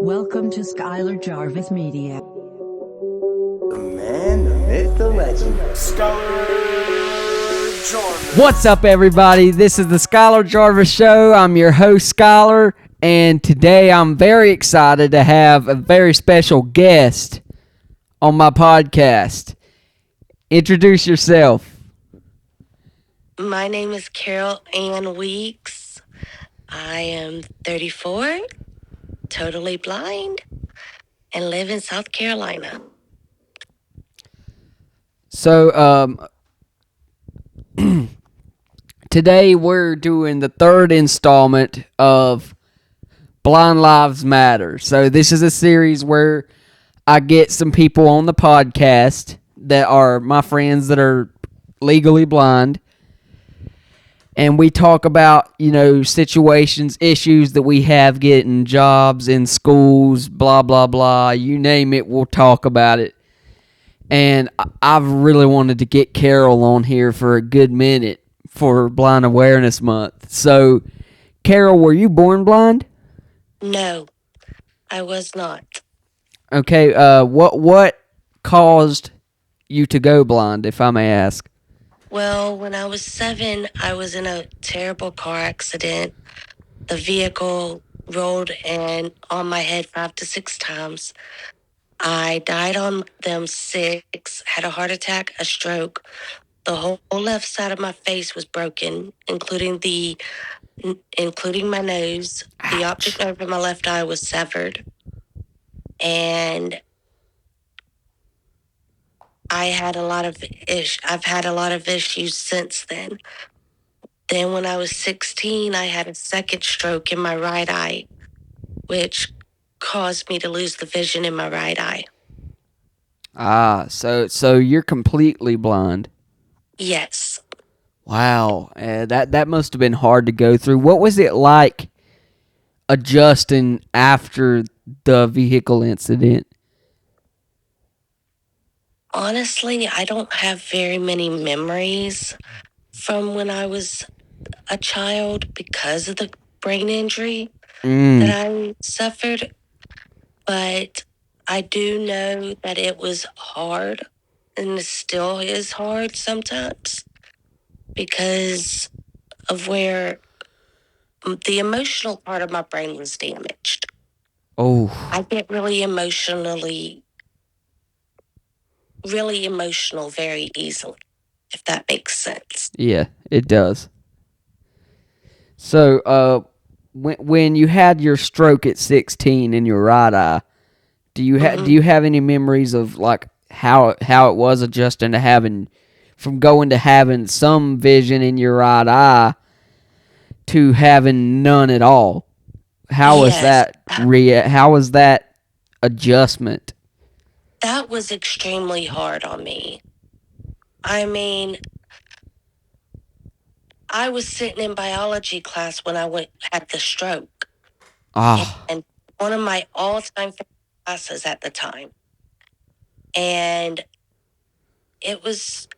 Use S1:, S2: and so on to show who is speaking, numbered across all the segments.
S1: Welcome to Skyler Jarvis Media.
S2: The man, the myth, the legend.
S3: Skyler Jarvis.
S4: What's up, everybody? This is the Skyler Jarvis Show. I'm your host, Skyler, and today I'm very excited to have a very special guest on my podcast. Introduce yourself.
S5: My name is Carol Ann Weeks. I am 34, totally blind, and live in South Carolina.
S4: So, today we're doing the third installment of Blind Lives Matter. So this is a series where I get some people on the podcast that are my friends that are legally blind, and we talk about, situations, issues that we have getting jobs in schools, blah, blah, blah. You name it, we'll talk about it. And I've really wanted to get Carol on here for a good minute for Blind Awareness Month. So, Carol, were you born blind?
S5: No, I was not.
S4: Okay, what caused you to go blind, if I may ask?
S5: Well, when I was 7, I was in a terrible car accident. The vehicle rolled on my head 5 to 6 times. I died on them 6, had a heart attack, a stroke. The whole left side of my face was broken, including my nose. The optic nerve in my left eye was severed. And I've had a lot of issues since then. Then when I was 16, I had a second stroke in my right eye, which caused me to lose the vision in my right eye.
S4: So you're completely blind.
S5: Yes.
S4: Wow, that must have been hard to go through. What was it like adjusting after the vehicle incident?
S5: Honestly, I don't have very many memories from when I was a child because of the brain injury that I suffered. But I do know that it was hard, and it still is hard sometimes because of where the emotional part of my brain was damaged.
S4: Oh.
S5: I get really emotional very easily, if that makes sense.
S4: Yeah, it does. So, when you had your stroke at 16 in your right eye, do you have any memories of like how it was adjusting to having some vision in your right eye to having none at all? How was that how was that adjustment?
S5: That was extremely hard on me. I mean, I was sitting in biology class when I had the stroke. And one of my all-time favorite classes at the time. And it was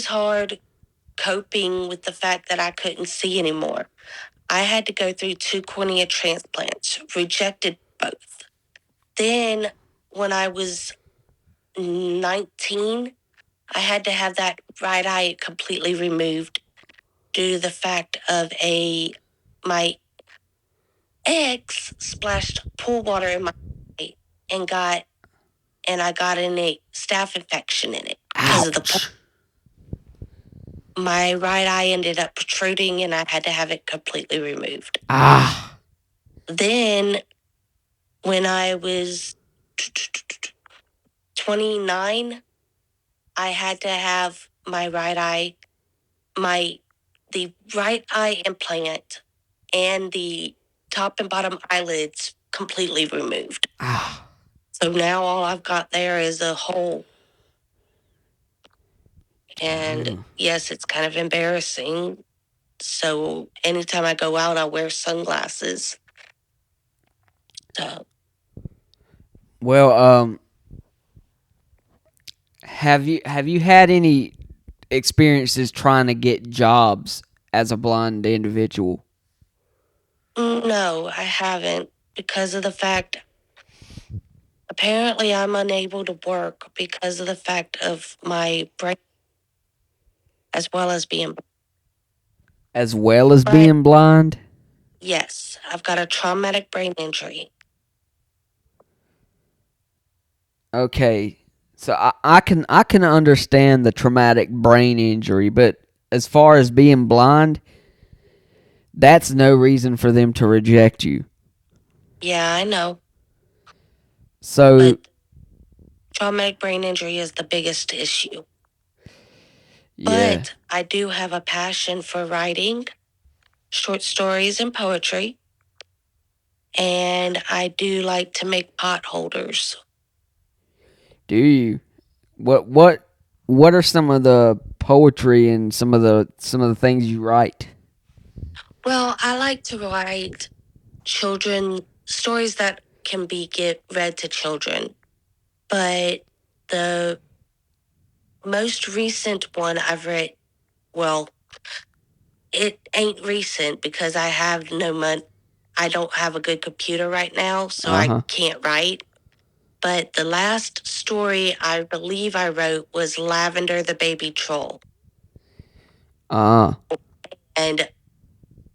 S5: hard coping with the fact that I couldn't see anymore. I had to go through 2 cornea transplants, rejected both. Then when I was 19, I had to have that right eye completely removed due to the fact of my ex splashed pool water in my eye and I got a staph infection in it because of the pool. My right eye ended up protruding and I had to have it completely removed. Then when I was 29, I had to have my right eye, the right eye implant and the top and bottom eyelids completely removed. So now all I've got there is a hole. And yes, it's kind of embarrassing. So anytime I go out, I wear sunglasses.
S4: Well, have you had any experiences trying to get jobs as a blind individual?
S5: No, I haven't. because of the fact, apparently I'm unable to work because of the fact of my brain as well as being,
S4: As well as
S5: but
S4: being blind?
S5: yes, I've got a traumatic brain injury.
S4: Okay. So I can understand the traumatic brain injury, but as far as being blind, that's no reason for them to reject you.
S5: Yeah, I know,
S4: So
S5: but traumatic brain injury is the biggest issue.
S4: yeah.
S5: But I do have a passion for writing short stories and poetry, and I do like to make pot holders.
S4: Do you? What are some of the poetry and some of the things you write?
S5: Well, I like to write children stories that can be get read to children. But the most recent one I've read, well, it ain't recent because I have no money. I don't have a good computer right now, so I
S4: Uh-huh.
S5: can't write. But the last story I believe I wrote was Lavender the Baby Troll
S4: Uh
S5: and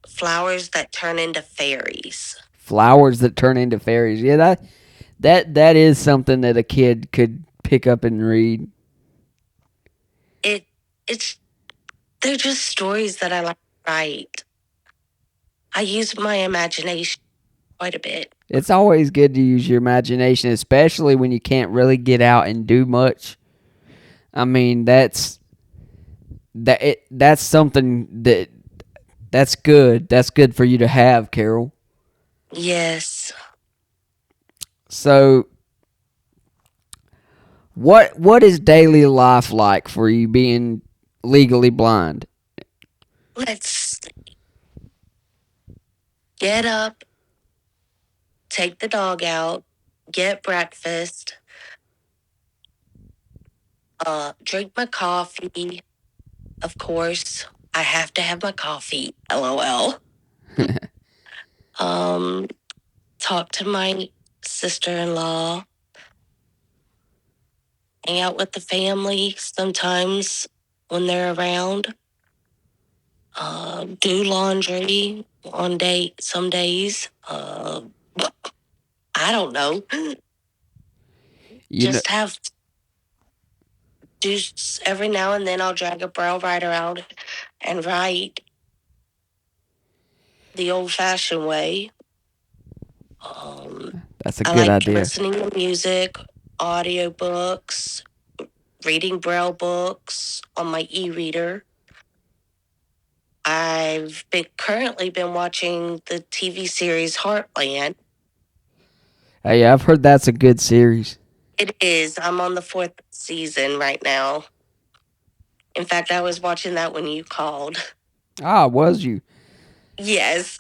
S5: Flowers That Turn into Fairies.
S4: Flowers that turn into fairies. Yeah, that is something that a kid could pick up and read.
S5: It it's they're just stories that I like to write. I use my imagination quite a bit.
S4: It's always good to use your imagination, especially when you can't really get out and do much. I mean, that's something that's good. That's good for you to have, Carol.
S5: Yes.
S4: So, what is daily life like for you being legally blind?
S5: Let's get up, take the dog out, get breakfast, drink my coffee. Of course, I have to have my coffee. LOL. um, Talk to my sister-in-law, hang out with the family sometimes when they're around. Do laundry on some days. I don't know.
S4: You know,
S5: Just have do every now and then I'll drag a braille writer out and write the old-fashioned way.
S4: that's a
S5: I
S4: good
S5: like
S4: idea.
S5: listening to music, audiobooks, reading braille books on my e-reader. I've been currently been watching the TV series Heartland.
S4: Hey, I've heard that's a good series.
S5: It is. I'm on the 4th season right now. In fact, I was watching that when you called.
S4: Ah, was you?
S5: Yes.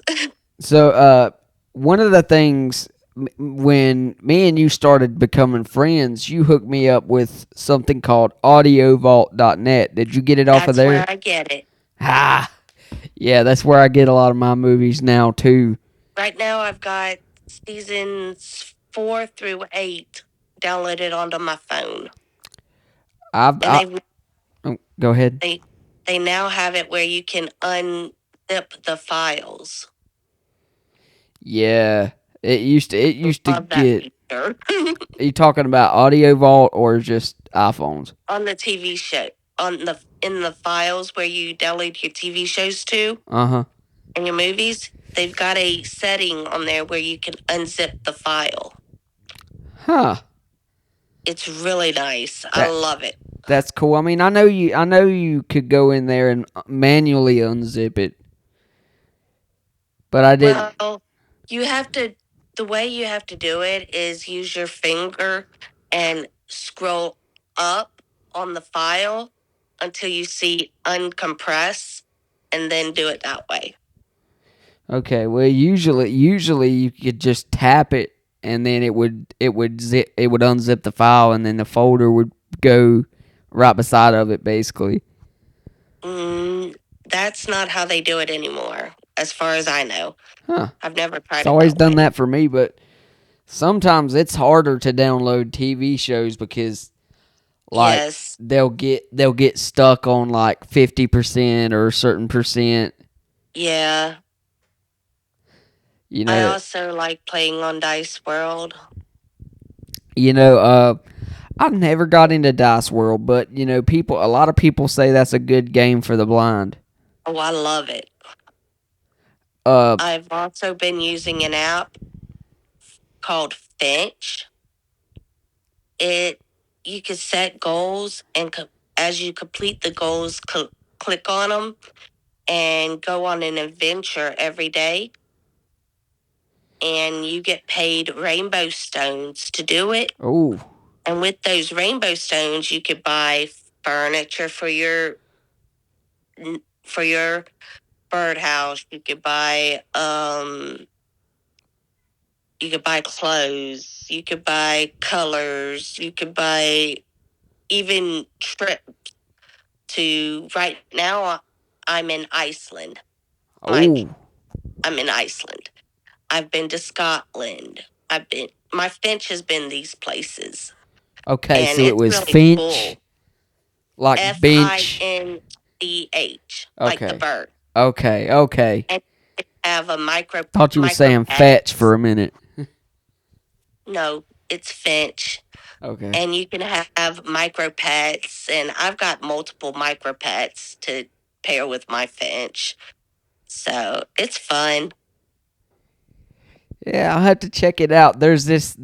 S4: So, one of the things when me and you started becoming friends, you hooked me up with something called audiovault.net. Did you get it off of
S5: That's where
S4: there?
S5: I get it.
S4: Ah, yeah, that's where I get a lot of my movies now too.
S5: Right now, I've got seasons 4 through 8 downloaded onto my phone,
S4: I've
S5: and
S4: I, oh, go ahead.
S5: they now have it where you can unzip the files.
S4: Yeah, it used to
S5: Love that
S4: get.
S5: feature.
S4: Are you talking about Audio Vault or just iPhones?
S5: On the TV show, in the files where you download your TV shows to
S4: Uh huh.
S5: and your movies, they've got a setting on there where you can unzip the file.
S4: Huh.
S5: It's really nice. I
S4: That
S5: love it.
S4: that's cool. I mean, I know you could go in there and manually unzip it, but I didn't.
S5: Well, you have to, the way you have to do it is use your finger and scroll up on the file until you see uncompress and then do it that way.
S4: Okay, well, usually you could just tap it and then it would unzip the file and then the folder would go right beside of it basically.
S5: That's not how they do it anymore. as far as I know.
S4: Huh.
S5: I've never tried
S4: It's
S5: it
S4: always
S5: that
S4: done
S5: way.
S4: that for me, but sometimes it's harder to download TV shows because like
S5: Yes.
S4: they'll get stuck on like 50% or a certain percent.
S5: Yeah.
S4: You
S5: I
S4: know,
S5: also like playing on Dice World.
S4: you know. I've never got into Dice World, but a lot of people say that's a good game for the blind.
S5: Oh, I love it.
S4: Uh,
S5: I've also been using an app called Finch. It You can set goals, and as you complete the goals, click on them and go on an adventure every day. And you get paid rainbow stones to do it.
S4: oh,
S5: And with those rainbow stones, you could buy furniture for your birdhouse. You could buy clothes. You could buy colors. You could buy even trip to. Right now, I'm in Iceland. My
S4: oh.
S5: I'm in Iceland. I've been to Scotland. My Finch has been these places,
S4: Okay,
S5: and
S4: so it
S5: it's
S4: was
S5: really
S4: Finch,
S5: cool.
S4: like bench.
S5: FINCH, like the
S4: Okay,
S5: bird.
S4: okay, okay.
S5: And they have a
S4: Thought you were
S5: micro
S4: saying fetch
S5: pets.
S4: for a minute.
S5: No, it's Finch.
S4: Okay.
S5: And you can have micro pets, and I've got multiple micro pets to pair with my Finch. So it's fun.
S4: Yeah, I'll have to check it out. There's this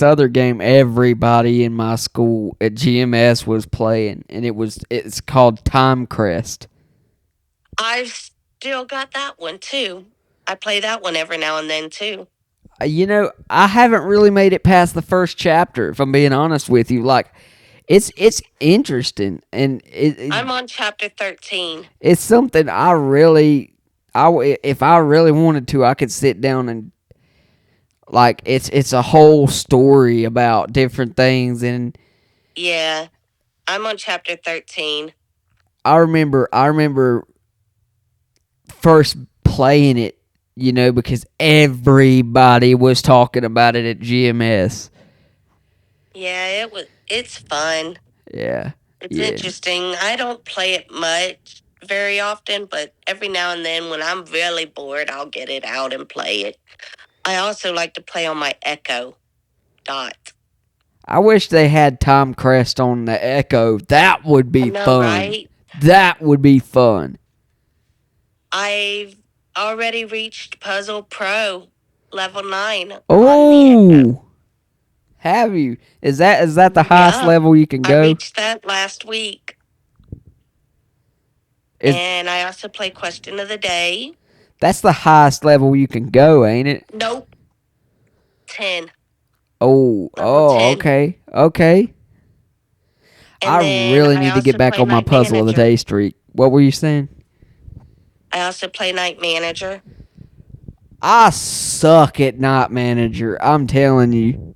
S4: other game everybody in my school at GMS was playing, and it's called Time Crest.
S5: I've still got that one too. I play that one every now and then too.
S4: I haven't really made it past the first chapter, if I'm being honest with you. Like, it's interesting, and
S5: I'm on chapter 13.
S4: it's something if I really wanted to, I could sit down and like it's a whole story about different things, and
S5: Yeah, I'm on chapter 13.
S4: I remember first playing it, because everybody was talking about it at GMS.
S5: Yeah, it's fun.
S4: Yeah.
S5: It's
S4: Yeah.
S5: interesting. I don't play it very often, but every now and then when I'm really bored, I'll get it out and play it. I also like to play on my Echo Dot.
S4: I wish they had Tom Crest on the Echo. That would
S5: I
S4: be
S5: know,
S4: fun.
S5: right?
S4: That would be fun.
S5: I've already reached Puzzle Pro level 9 on the Echo.
S4: Oh, have you? Is that the highest
S5: Yeah,
S4: level you can
S5: I
S4: go?
S5: reached that last week.
S4: Is
S5: And I also play Question of the Day.
S4: That's the highest level you can go, ain't it?
S5: Nope, 10.
S4: Oh,
S5: Level
S4: oh,
S5: 10.
S4: okay, okay.
S5: And
S4: I
S5: then
S4: really
S5: I
S4: need to get
S5: also
S4: back
S5: play
S4: on my
S5: Night
S4: puzzle of the
S5: Manager.
S4: day streak. What were you saying?
S5: I also play Night Manager.
S4: I suck at Night Manager. I'm telling you.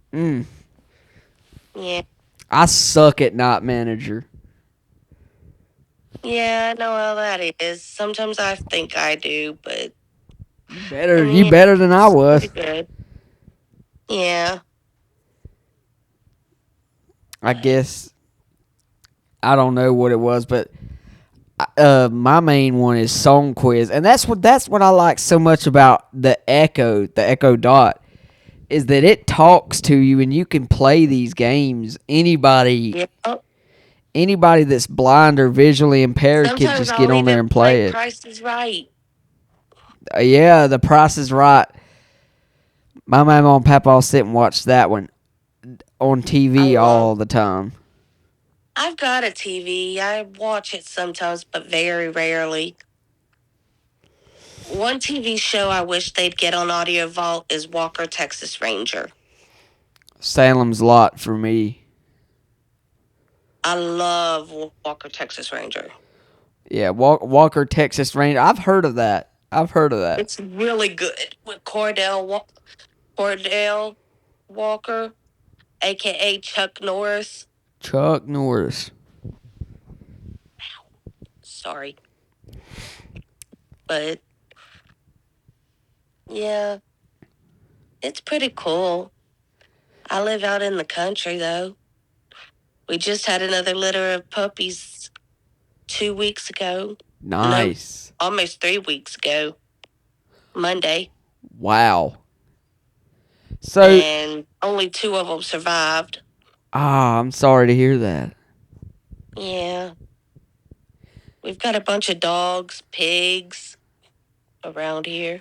S5: Yeah.
S4: I suck at Night Manager.
S5: Yeah, I know how that is. Sometimes I think I do, but
S4: You better,
S5: in
S4: you
S5: the end,
S4: better than I
S5: it's pretty
S4: was.
S5: good. Yeah.
S4: I guess I don't know what it was, but my main one is Song Quiz, and that's what I like so much about the Echo Dot, is that it talks to you and you can play these games. Anybody
S5: Yeah.
S4: anybody that's blind or visually impaired could
S5: Sometimes
S4: just get
S5: I'll
S4: on there
S5: even
S4: and
S5: play
S4: play it.
S5: Price is Right.
S4: Yeah, The Price is Right. My mama and papa will sit and watch that one on
S5: I
S4: TV
S5: love.
S4: all the time.
S5: I've got a TV. I watch it sometimes, but very rarely. One TV show I wish they'd get on Audio Vault is Walker, Texas Ranger.
S4: Salem's Lot for me.
S5: I love Walker, Texas Ranger.
S4: Yeah, Walker, Texas Ranger. I've heard of that.
S5: It's really good with Cordell Walker, aka Chuck Norris.
S4: Chuck Norris.
S5: Sorry. But yeah, it's pretty cool. I live out in the country though. We just had another litter of puppies 2 weeks ago. No,
S4: Nice.
S5: almost 3 weeks ago. Monday.
S4: Wow. So,
S5: And only 2 of them survived.
S4: I'm sorry to hear that.
S5: Yeah. We've got a bunch of dogs, pigs around here.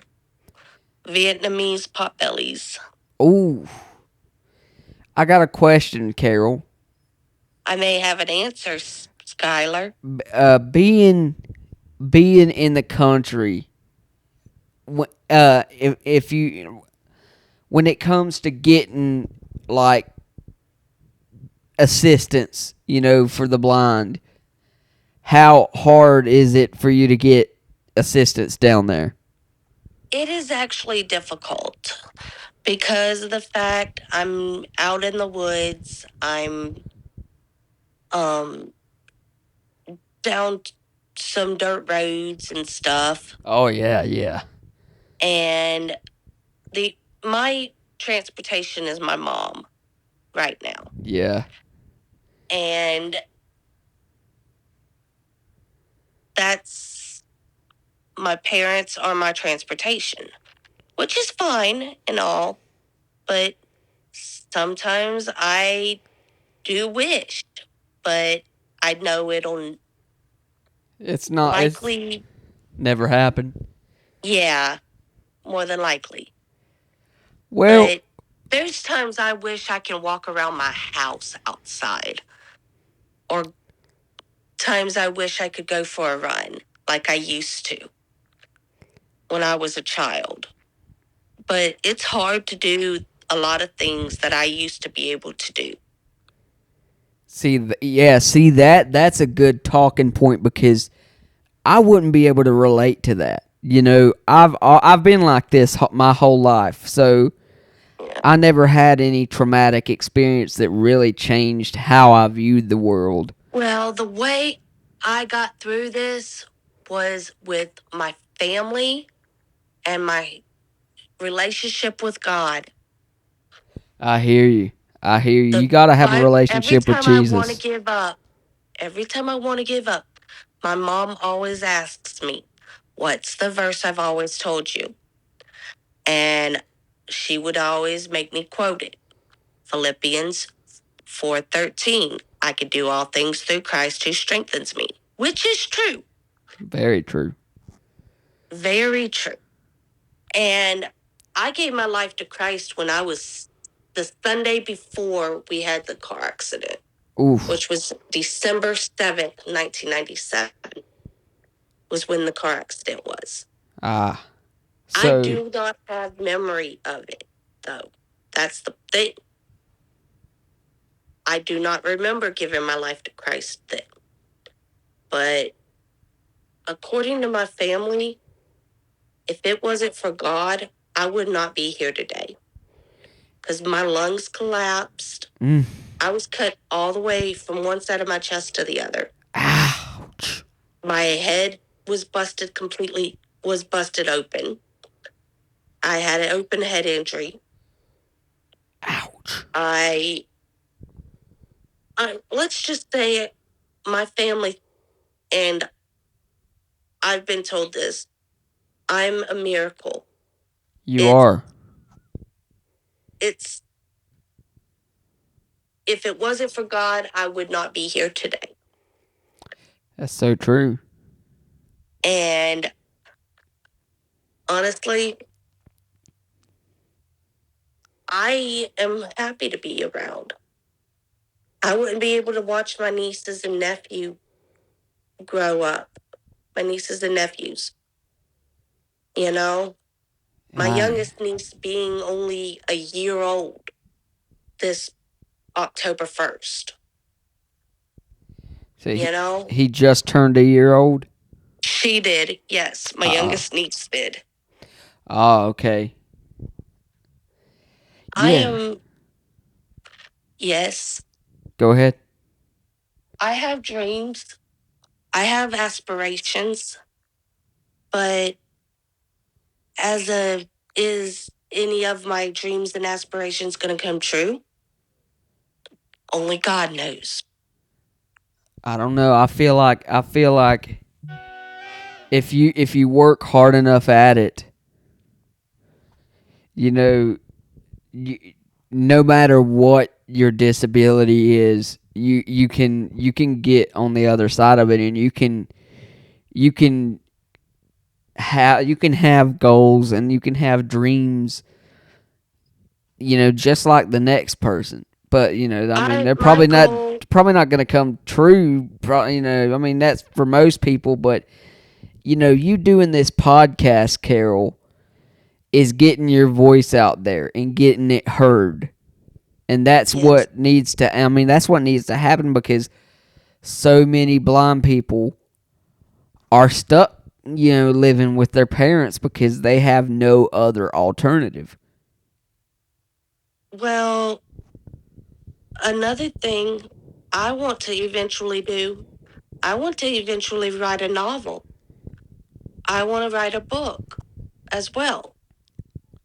S5: Vietnamese potbellies.
S4: Ooh. I got a question, Carol.
S5: I may have an answer, Skyler.
S4: Being in the country, if you when it comes to getting like assistance, for the blind, how hard is it for you to get assistance down there?
S5: It is actually difficult because of the fact I'm out in the woods. I'm um down some dirt roads and stuff.
S4: Oh yeah, yeah,
S5: And the my transportation is my mom right now.
S4: yeah.
S5: And that's my parents are my transportation, which is fine and all, but sometimes I do wish, but I know it'll
S4: It's not. It's
S5: likely,
S4: never happened.
S5: yeah, more than likely.
S4: Well,
S5: But there's times I wish I can walk around my house outside, or times I wish I could go for a run like I used to when I was a child. But it's hard to do a lot of things that I used to be able to do.
S4: see that's a good talking point because I wouldn't be able to relate to that. I've been like this my whole life, so
S5: Yeah.
S4: I never had any traumatic experience that really changed how I viewed the world.
S5: Well, the way I got through this was with my family and my relationship with God.
S4: I hear you. I hear you.
S5: The
S4: You got to have a
S5: every
S4: relationship with
S5: time I want to
S4: Jesus.
S5: give up, every time I want to give up, my mom always asks me, "What's the verse I've always told you?" And she would always make me quote it. Philippians 4:13. I can do all things through Christ who strengthens me, which is true.
S4: Very true.
S5: Very true. And I gave my life to Christ when I was the Sunday before we had the car accident,
S4: Oof.
S5: which was December 7th, 1997, was when the car accident was.
S4: Ah.
S5: I
S4: So,
S5: do not have memory of it, though. That's the thing. I do not remember giving my life to Christ then. But according to my family, if it wasn't for God, I would not be here today because my lungs collapsed.
S4: mm,
S5: I was cut all the way from one side of my chest to the other.
S4: ouch.
S5: My head was busted open. I had an open head injury.
S4: Ouch.
S5: I let's just say my family, and I've been told this, I'm a miracle.
S4: You
S5: It's
S4: are.
S5: it's if it wasn't for God, I would not be here today.
S4: That's so true.
S5: And honestly, I am happy to be around. I wouldn't be able to watch my nieces and nephew grow up. My nieces and nephews. You know, my
S4: Aye.
S5: youngest niece being only a year old this October 1st.
S4: So
S5: You know,
S4: he just turned a year old.
S5: she did. Yes, my
S4: Uh.
S5: youngest niece did.
S4: Oh, okay.
S5: I
S4: Yeah.
S5: am, yes,
S4: Go ahead.
S5: I have dreams. I have aspirations. But is any of my dreams and aspirations going to come true? Only God knows.
S4: I don't know. I feel like if you work hard enough at it, you know, you, no matter what your disability is, you can get on the other side of it, and you can have goals and you can have dreams, just like the next person. But I mean, they're
S5: My goal,
S4: probably not going to come true. I mean, that's for most people. But you doing this podcast, Carol, is getting your voice out there and getting it heard. And that's
S5: yes.
S4: what needs to, I mean, that's what needs to happen, because so many blind people are stuck, living with their parents because they have no other alternative.
S5: Well, another thing I want to eventually do, I want to eventually write a novel. I want to write a book as well,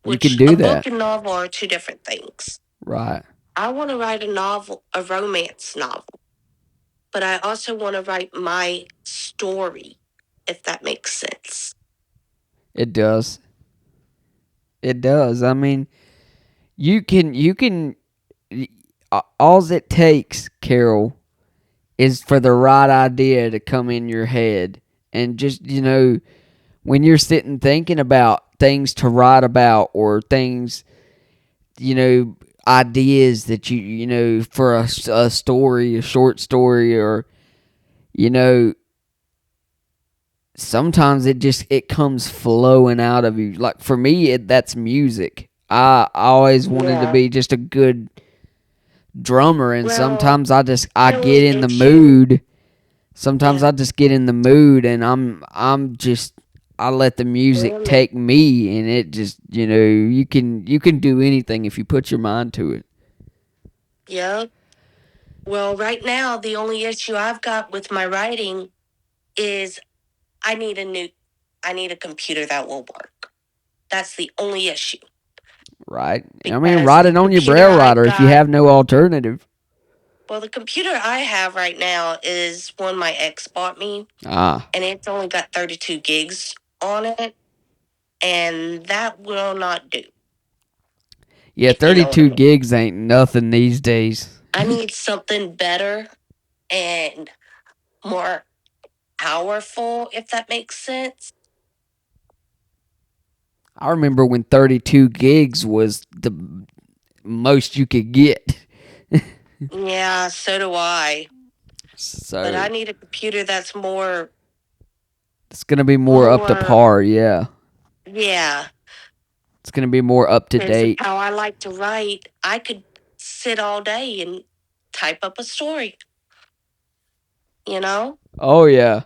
S4: You can
S5: which a
S4: do
S5: book
S4: that.
S5: and novel are two different things.
S4: Right.
S5: I want to write a novel, a romance novel, but I also want to write my story, if that makes sense.
S4: It does. It does. I mean, you can all it takes, Carol, is for the right idea to come in your head, and just, when you're sitting thinking about things to write about, or things, ideas that for a story, a short story, or you know sometimes it comes flowing out of you. Like for me, that's music. I always wanted to
S5: Yeah.
S4: be just a good drummer, and
S5: Well,
S4: sometimes I
S5: the
S4: get
S5: only
S4: in the
S5: issue,
S4: mood. Sometimes
S5: yeah.
S4: I just get in the mood, and I'm just, I let the music
S5: Well,
S4: take me, and it just, you can do anything if you put your mind to it.
S5: yeah. Well, right now, the only issue I've got with my writing is I need I need a computer that will work. That's the only issue,
S4: Right? I mean,
S5: because
S4: write
S5: the
S4: it on your
S5: computer
S4: braille
S5: I've
S4: writer if you
S5: got,
S4: have no alternative.
S5: well, the computer I have right now is one my ex bought me,
S4: Ah,
S5: and it's only got 32 gigs on it, and that will not do,
S4: yeah,
S5: if you know what I
S4: 32
S5: mean.
S4: gigs ain't nothing these days.
S5: I need something better and more powerful, if that makes sense.
S4: I remember when 32 gigs was the most you could get.
S5: Yeah, so do I. But
S4: So
S5: I need a computer that's
S4: it's going to be more up to
S5: more,
S4: par, yeah.
S5: yeah.
S4: It's going to be more up to
S5: Because
S4: date.
S5: how I like to write, I could sit all day and type up a story, you know?
S4: Oh, yeah.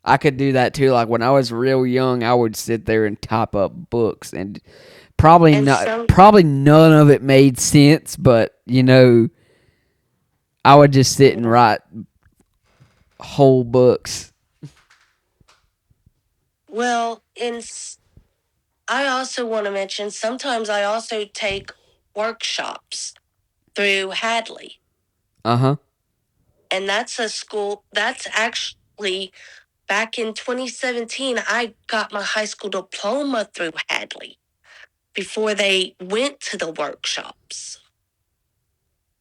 S4: I could do that too. Like when I was real young, I would sit there and type up books, and
S5: And so,
S4: probably none of it made sense, but I would just sit and write whole books.
S5: well, I also want to mention sometimes I also take workshops through Hadley.
S4: Uh-huh.
S5: And that's a school, that's actually back in 2017, I got my high school diploma through Hadley before they went to the workshops.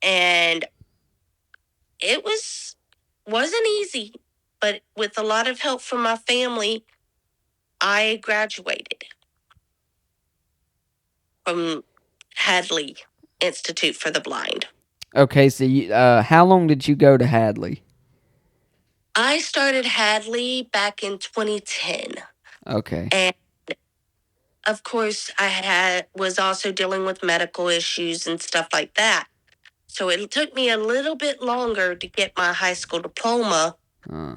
S5: And it wasn't easy, but with a lot of help from my family, I graduated from Hadley Institute for the Blind.
S4: Okay, so how long did you go to Hadley?
S5: I started Hadley back in 2010.
S4: Okay.
S5: And of course, was also dealing with medical issues and stuff like that. So it took me a little bit longer to get my high school diploma
S4: Uh,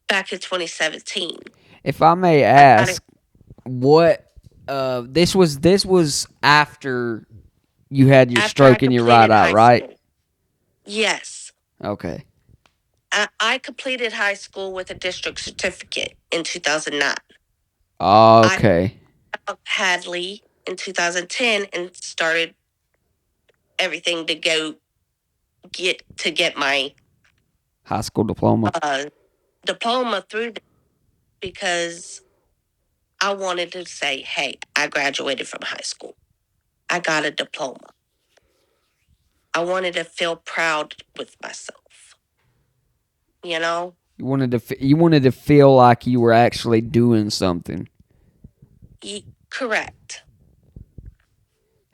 S5: back in 2017.
S4: if I may
S5: I got it
S4: ask, what this was after you had your
S5: after I
S4: stroke in your right
S5: completed
S4: eye,
S5: high
S4: right?
S5: school. Yes.
S4: Okay.
S5: I completed high school with a district certificate in 2009.
S4: Okay.
S5: I Hadley in 2010 and started everything to get my
S4: High school diploma.
S5: diploma through because I wanted to say, hey, I graduated from high school. I got a diploma. I wanted to feel proud with myself. You know?
S4: You wanted to feel like you were actually doing something.
S5: Correct.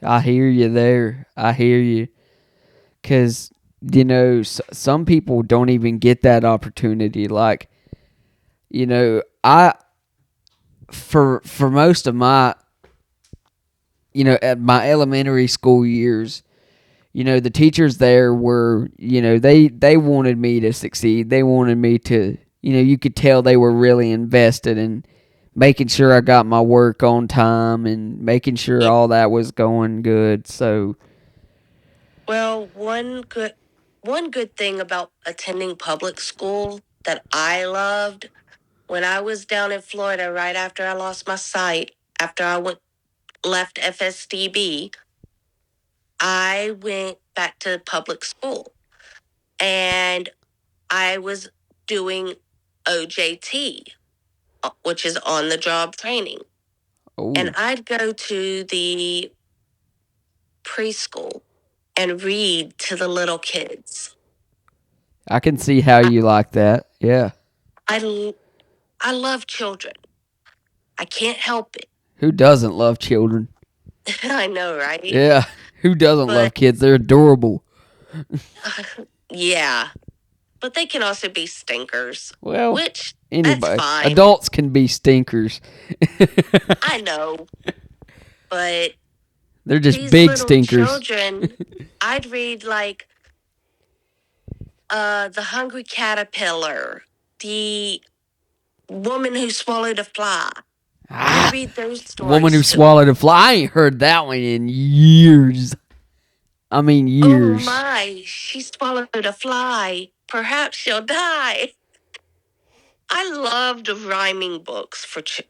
S4: I hear you there. I hear you. Because, some people don't even get that opportunity. Like, for most of my, at my elementary school years, the teachers there were, they wanted me to succeed. They wanted me to, you could tell they were really invested in making sure I got my work on time and making sure all that was going good. So,
S5: well, one good thing about attending public school that I loved when I was down in Florida right after I lost my sight, after I left FSDB, I went back to public school and I was doing OJT, which is on the job training. And I'd go to the preschool and read to the little kids.
S4: I can see how you like that. Yeah.
S5: I love children. I can't help it.
S4: Who doesn't love children?
S5: I know, right?
S4: Yeah. Who doesn't love kids? They're adorable.
S5: Yeah. But they can also be stinkers.
S4: Well,
S5: which
S4: anybody.
S5: That's fine.
S4: Adults can be stinkers.
S5: I know. But
S4: they're just
S5: these
S4: big
S5: little
S4: stinkers.
S5: Children, I'd read like The Hungry Caterpillar, The Woman Who Swallowed a Fly. I'd read those stories.
S4: Woman Who Swallowed a Fly. I ain't heard that one in years. I mean, years.
S5: Oh my, she swallowed a fly. Perhaps she'll die. I loved rhyming books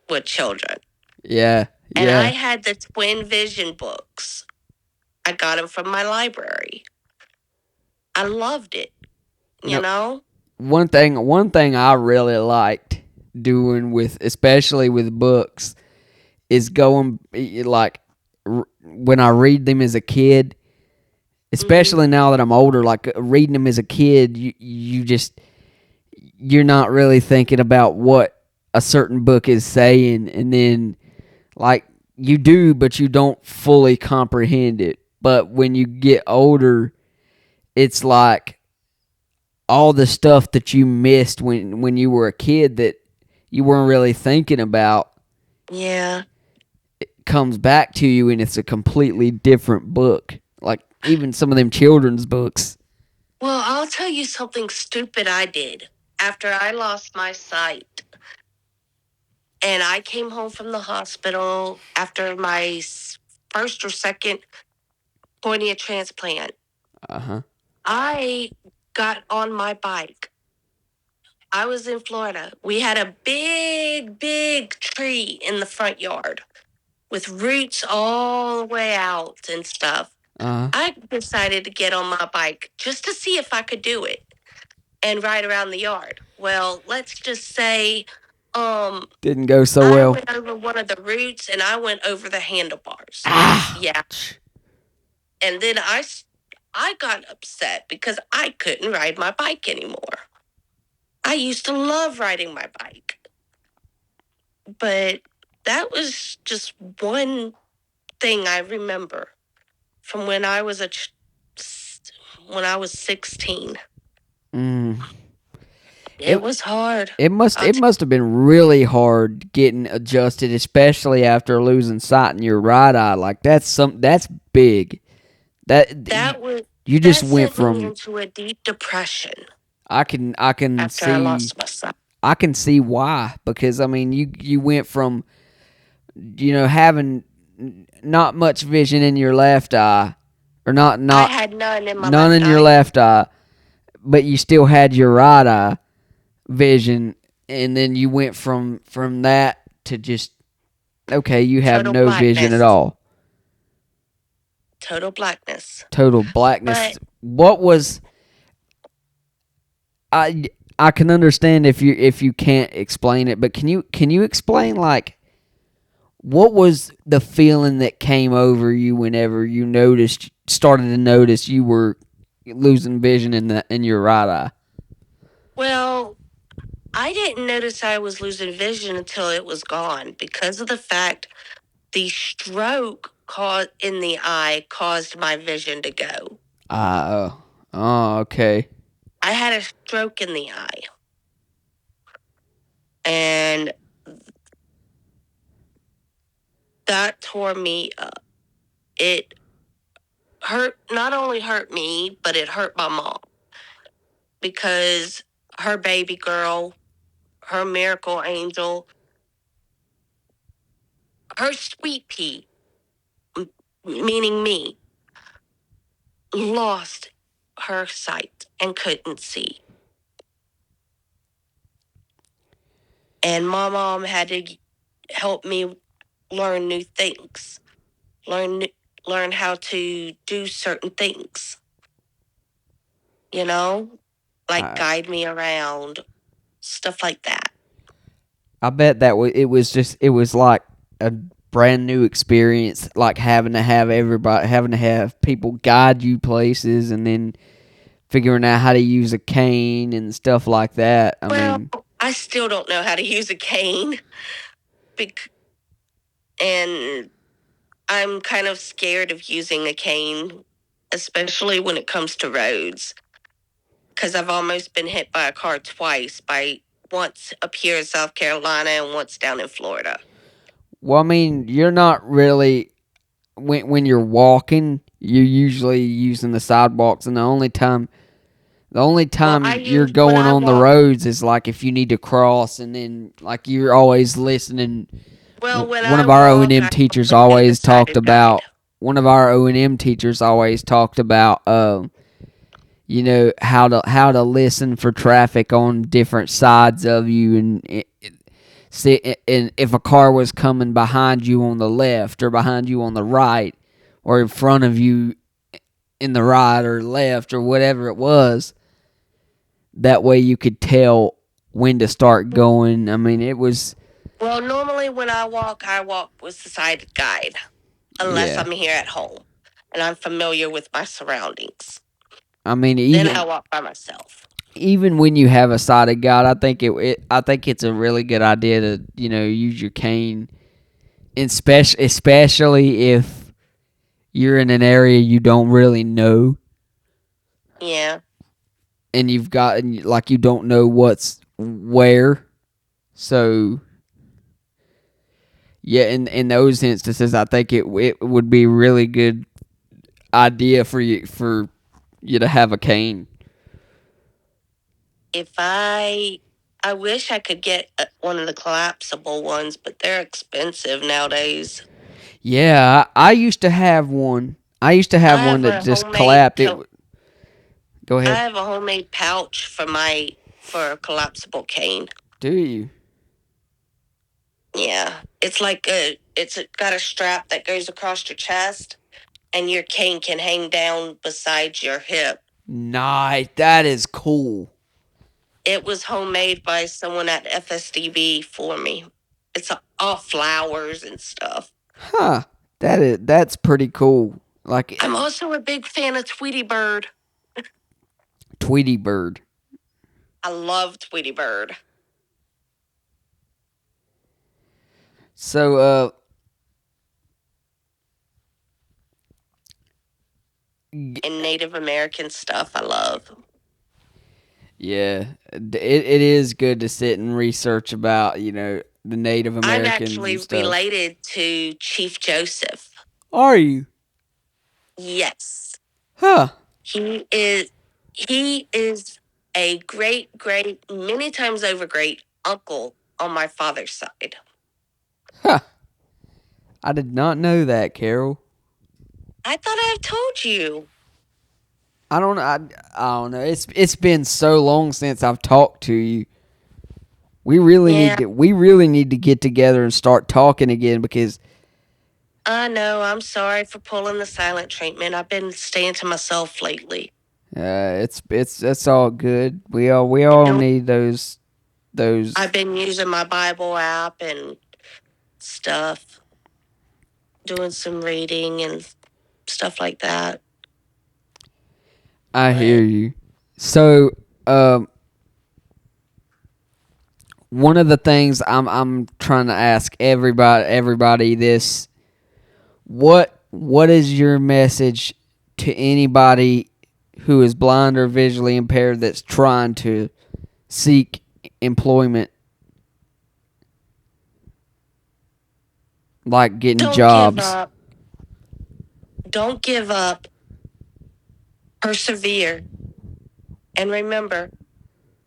S5: with children.
S4: Yeah.
S5: And I had the Twin Vision books. I got them from my library. I loved it. You know?
S4: One thing I really liked doing especially with books is going like when I read them as a kid, especially now that I'm older, like reading them as a kid, you're not really thinking about what a certain book is saying, and then like you do, but you don't fully comprehend it. But when you get older, it's like all the stuff that you missed when you were a kid that you weren't really thinking about.
S5: Yeah.
S4: It comes back to you, and it's a completely different book. Like even some of them children's books.
S5: Well, I'll tell you something stupid I did after I lost my sight. And I came home from the hospital after my first or second cornea transplant. I got on my bike. I was in Florida. We had a big, big tree in the front yard with roots all the way out and stuff. I decided to get on my bike just to see if I could do it and ride around the yard. Well, let's just say
S4: didn't go so well.
S5: I went over one of the roots and I went over the handlebars. Yeah. And then I got upset because I couldn't ride my bike anymore. I used to love riding my bike. But that was just one thing I remember from when I was when I was 16. It was hard.
S4: It must have been really hard getting adjusted, especially after losing sight in your right eye. Like that's big. You just went
S5: sent me
S4: from
S5: into a deep depression.
S4: I can
S5: after
S4: see
S5: I lost my sight.
S4: I can see why, because I mean you went from having not much vision in your left eye, or not
S5: I had none in my
S4: none
S5: left
S4: in your
S5: eye.
S4: left eye, but you still had your right eye vision, and then you went from that to just okay, you have
S5: Total
S4: no vision at
S5: blackness.
S4: all.
S5: Total blackness.
S4: Total blackness.
S5: But
S4: What was I I can understand if you can't explain it, but can you explain like what was the feeling that came over you whenever you started to notice you were losing vision in your right eye?
S5: well, I didn't notice I was losing vision until it was gone because of the fact the stroke in the eye caused my vision to go.
S4: Okay.
S5: I had a stroke in the eye, and that tore me up. It not only hurt me, but it hurt my mom because her baby girl, her miracle angel, her sweet pea, meaning me, lost her sight and couldn't see. And my mom had to help me learn new things, learn learn how to do certain things, you know, like
S4: I
S5: guide me around, stuff like that.
S4: I bet it was just it was like a brand new experience, like having to have people guide you places, and then figuring out how to use a cane and stuff like that. I
S5: Well,
S4: mean,
S5: I still don't know how to use a cane, and I'm kind of scared of using a cane, especially when it comes to roads, because I've almost been hit by a car twice, by once up here in South Carolina and once down in Florida.
S4: well, I mean, you're not really when you're walking, you're usually using the sidewalks, and the only
S5: Well,
S4: time you're
S5: when
S4: going
S5: I
S4: on the
S5: walk,
S4: roads is like if you need to cross, and then like you're always listening.
S5: well, when
S4: One
S5: I
S4: of our O and
S5: walk,
S4: M
S5: I
S4: teachers
S5: always take a
S4: always talked
S5: sighted guide.
S4: about. One of our O and M teachers always talked about, how to listen for traffic on different sides of you, and see, and if a car was coming behind you on the left or behind you on the right, or in front of you in the right or left or whatever it was, that way you could tell when to start going. I mean, it was
S5: Well, normally when I walk with the sighted guide, unless
S4: yeah.
S5: I'm here at home and I'm familiar with my surroundings.
S4: I mean,
S5: Then I walk by myself.
S4: even when you have a sighted guide, I think it's a really good idea to use your cane, especially if you're in an area you don't really know,
S5: Yeah.
S4: and like you don't know what's where. So yeah, in those instances, I think it would be a really good idea for you to have a cane.
S5: If I wish I could get one of the collapsible ones, but they're expensive nowadays.
S4: Yeah, I used to have one. I used to
S5: I
S4: have one
S5: have
S4: that
S5: a
S4: just collapsed. Go
S5: I
S4: ahead.
S5: have a homemade pouch for a collapsible cane.
S4: Do you?
S5: Yeah, got a strap that goes across your chest, and your cane can hang down beside your hip.
S4: Nice. That is cool.
S5: It was homemade by someone at FSDB for me. It's all flowers and stuff.
S4: Huh. That's pretty cool. Like
S5: I'm also a big fan of Tweety Bird.
S4: Tweety Bird.
S5: I love Tweety Bird
S4: So
S5: and Native American stuff. I love.
S4: yeah, it is good to sit and research about, the Native
S5: I'm
S4: Americans and
S5: actually
S4: stuff.
S5: related to Chief Joseph.
S4: Are you?
S5: Yes,
S4: Huh.
S5: he is. He is a great, many times over great uncle on my father's side.
S4: Huh. I did not know that, Carol.
S5: I thought I had told you.
S4: I don't. I don't know. It's been so long since I've talked to you. We really
S5: Yeah.
S4: need to get together and start talking again because
S5: I know. I'm sorry for pulling the silent treatment. I've been staying to myself lately.
S4: it's all good. We all
S5: And
S4: need those.
S5: I've been using my Bible app and stuff, doing some reading and stuff like that.
S4: I hear
S5: But
S4: you. So, one of the things I'm trying to ask everybody this: what is your message to anybody who is blind or visually impaired that's trying to seek employment, like getting
S5: don't give
S4: jobs?
S5: up. Don't give up. Persevere. And remember,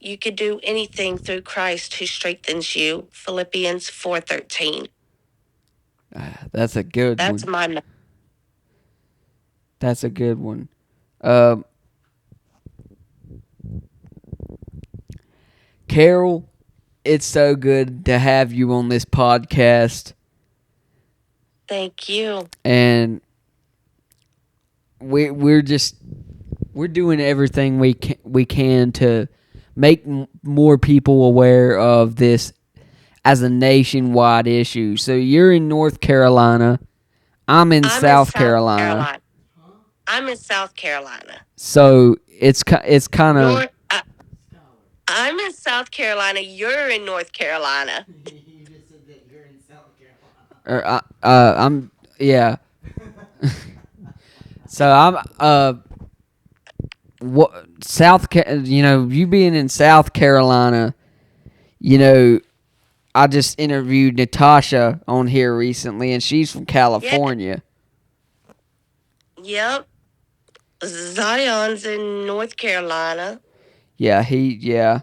S5: you could do anything through Christ who strengthens you. Philippians 4:13.
S4: That's a good
S5: That's
S4: one.
S5: my
S4: That's a good one. Um, Carol, it's so good to have you on this podcast,
S5: thank you.
S4: and we're doing everything we can to make more people aware of this as a nationwide issue. So you're in North Carolina. I'm in
S5: I'm in
S4: South
S5: South
S4: Carolina.
S5: Carolina. I'm in South Carolina.
S4: So it's kind of
S5: You're, I'm in South Carolina. You're in North Carolina.
S4: I'm yeah. So I'm what you being in South Carolina, you know, I just interviewed Natasha on here recently, and she's from California.
S5: Yep. Zion's in North Carolina.
S4: Yeah.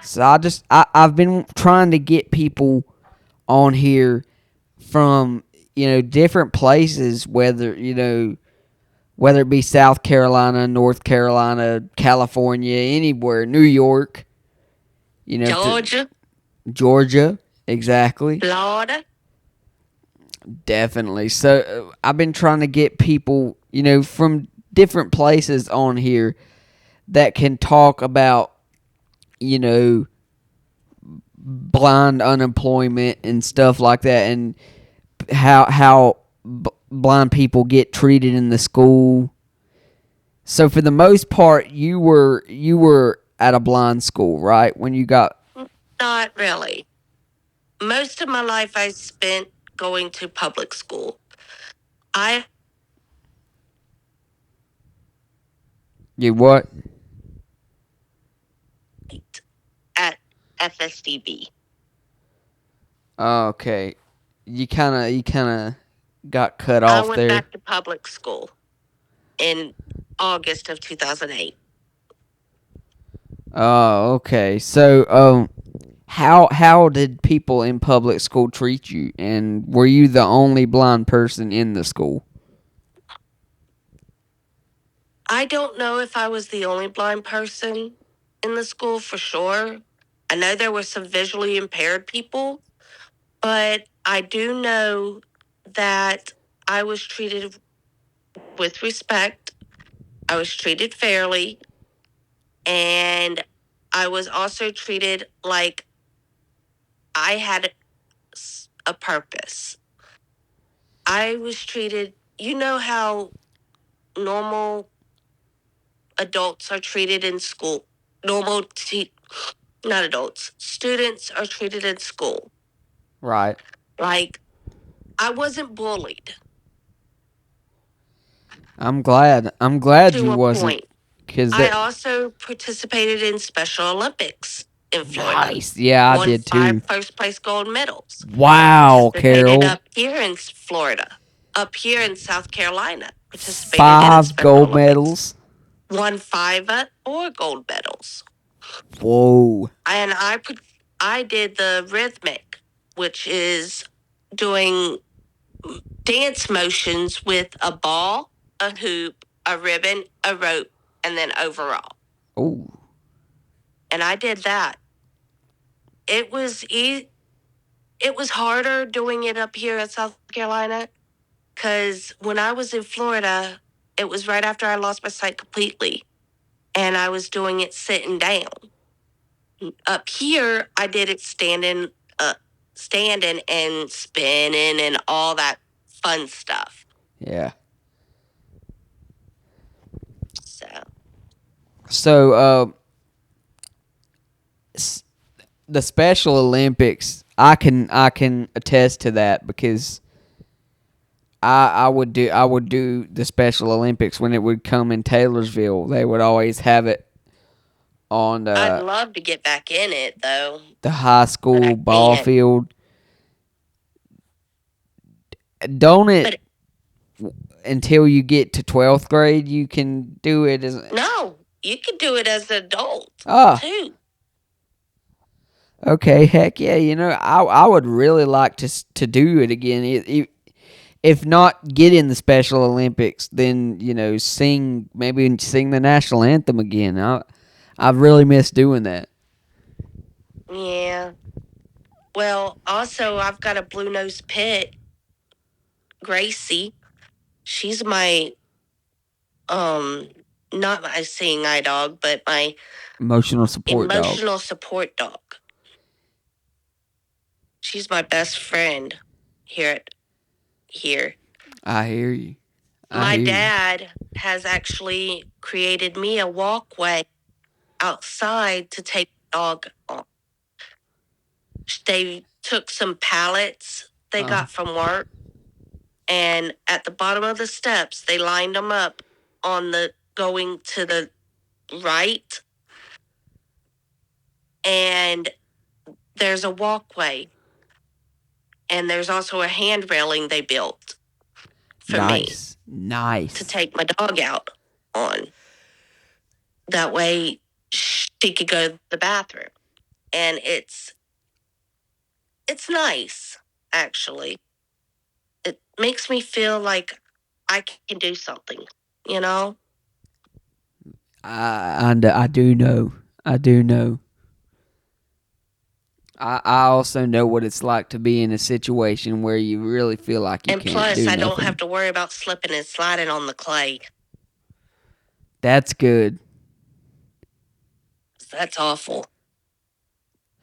S4: So I've been trying to get people on here from different places, whether it be South Carolina, North Carolina, California, anywhere, New York,
S5: Georgia.
S4: Georgia, exactly.
S5: Florida.
S4: Definitely. So I've been trying to get people, from different places on here that can talk about, blind unemployment and stuff like that, and how blind people get treated in the school. So for the most part, you were at a blind school, right? When you got
S5: Not really. Most of my life I spent going to public school. I
S4: you what?
S5: at FSDB.
S4: Oh, okay. You kind of got cut
S5: I
S4: off
S5: went
S4: there.
S5: back to public school in August of 2008.
S4: Oh, okay. So, how did people in public school treat you, and were you the only blind person in the school?
S5: I don't know if I was the only blind person in the school for sure. I know there were some visually impaired people, but I do know that I was treated with respect. I was treated fairly, and I was also treated like I had a purpose. I was treated, you know how normal adults are treated in school. Not adults, students are treated in school.
S4: Right.
S5: Like, I wasn't bullied
S4: I'm glad. I'm glad you
S5: to a
S4: wasn't,
S5: point.
S4: cause
S5: I
S4: that
S5: also participated in Special Olympics in Florida.
S4: nice. Yeah, I
S5: Won
S4: did too.
S5: 5 first place gold medals.
S4: Wow,
S5: Participated
S4: Carol.
S5: up here in Florida. Up here in South Carolina. Participated in
S4: Five
S5: Special
S4: gold
S5: Olympics.
S4: medals.
S5: Won 5 gold medals.
S4: Whoa.
S5: And I did the rhythmic, which is doing dance motions with a ball, a hoop, a ribbon, a rope, and then overall.
S4: Oh.
S5: And I did that. It was it was harder doing it up here in South Carolina because when I was in Florida, it was right after I lost my sight completely, and I was doing it sitting down. Up here, I did it standing and spinning and all that fun stuff.
S4: Yeah.
S5: So,
S4: The Special Olympics, I can attest to that because I would do the Special Olympics when it would come in Taylorsville. They would always have it on
S5: I'd love to get back in it though.
S4: the high school ball field. Don't it? Until you get to 12th grade, you can do it as
S5: no. You could do it as an adult too.
S4: Okay, heck yeah! You know, I would really like to do it again. If not get in the Special Olympics, then sing the national anthem again. I really miss doing that.
S5: Yeah. Well, also I've got a blue-nosed pit, Gracie. She's my not my seeing eye dog, but my
S4: emotional support
S5: dog. She's my best friend here.
S4: I hear you.
S5: My dad has actually created me a walkway outside to take the dog on. They took some pallets they got from work, and at the bottom of the steps, they lined them up on the going to the right, and there's a walkway, and there's also a hand railing they built for me to take my dog out on. That way she could go to the bathroom. And it's nice, actually. It makes me feel like I can do something, you know?
S4: I do know. I do know. I also know what it's like to be in a situation where you really feel like you can't do nothing.
S5: And plus, I don't have to worry about slipping and sliding on the clay.
S4: That's good.
S5: That's awful.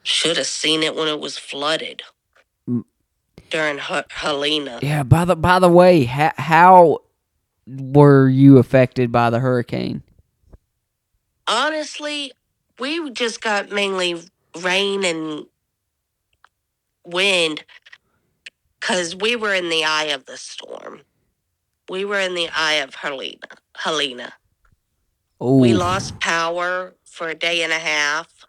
S5: Should have seen it when it was flooded during Helena.
S4: Yeah. By the way, how were you affected by the hurricane?
S5: Honestly, we just got mainly rain and wind because we were in the eye of the storm. We were in the eye of Helena.
S4: Ooh.
S5: We lost power for a day and a half.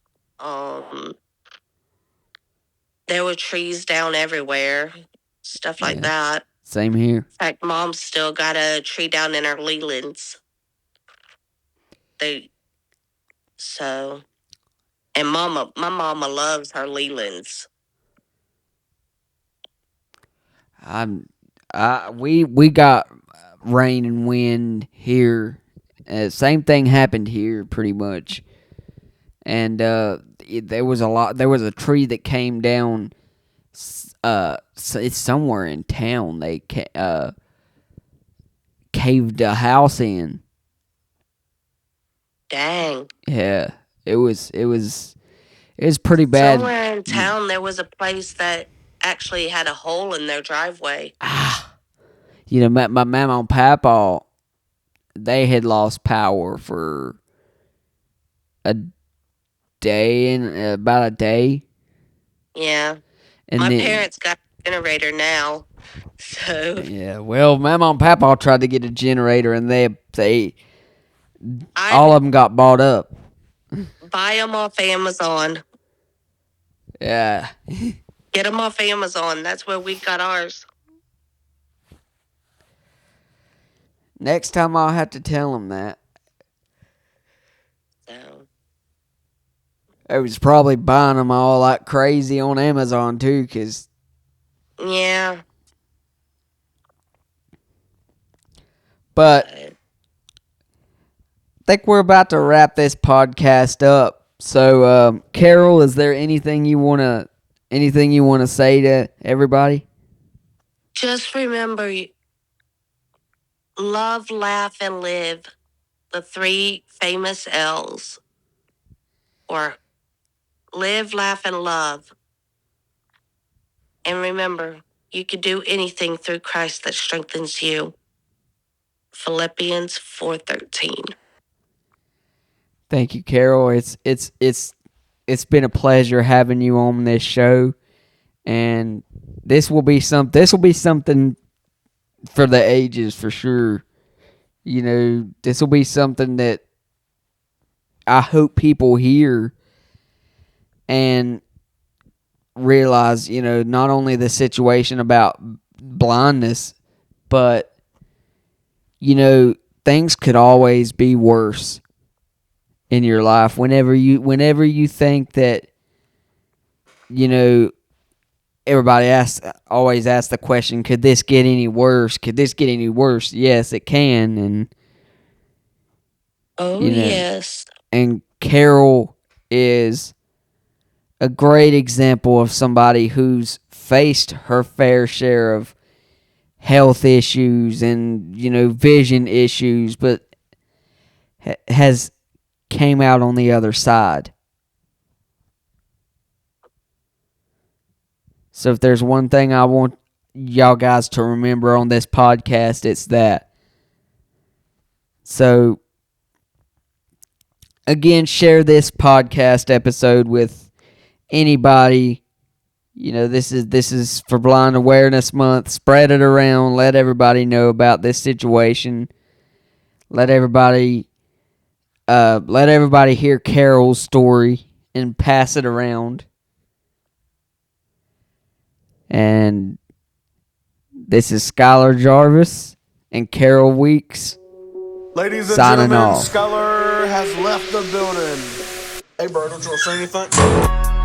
S5: There were trees down everywhere, stuff like that.
S4: Same here.
S5: In fact, Mom still got a tree down in her Lelands. And my mama loves her Lelands.
S4: We got rain and wind here. Same thing happened here, pretty much. And there was a tree that came down. It's somewhere in town. They caved a house in.
S5: Dang.
S4: Yeah, it was pretty bad.
S5: Somewhere in town, there was a place that actually had a hole in their driveway.
S4: My mama and papa, they had lost power for about a day.
S5: Yeah. And my parents got a generator now. So
S4: yeah, well, mama and papa tried to get a generator, and they all of them got bought up.
S5: Buy them off Amazon.
S4: Yeah.
S5: Get them off Amazon. That's where we got ours.
S4: Next time I'll have to tell them that.
S5: So.
S4: I was probably buying them all like crazy on Amazon too, cause.
S5: Yeah.
S4: But think we're about to wrap this podcast up. So, Carol, is there anything you wanna say to everybody?
S5: Just remember, love, laugh, and live. The 3 famous L's. Or live, laugh, and love. And remember, you can do anything through Christ that strengthens you. Philippians 4:13.
S4: Thank you, Carol. It's been a pleasure having you on this show, and this will be something for the ages for sure. You know, this will be something that I hope people hear and realize, you know, not only the situation about blindness, but, you know, things could always be worse in your life. Whenever you think that, you know, everybody always asks the question, could this get any worse? Could this get any worse? Yes, it can. And,
S5: Oh,
S4: you know,
S5: yes.
S4: and Carol is a great example of somebody who's faced her fair share of health issues and, you know, vision issues, but has came out on the other side. So if there's one thing I want y'all guys to remember on this podcast, it's that. So again, share this podcast episode with anybody. You know, this is for Blind Awareness Month. Spread it around. Let everybody know about this situation. Let everybody hear Carol's story and pass it around. And this is Skyler Jarvis and Carol Weeks.
S3: Ladies and
S4: signing
S3: gentlemen,
S4: off.
S3: Skyler has left the building. Hey, bro, don't you want to say anything?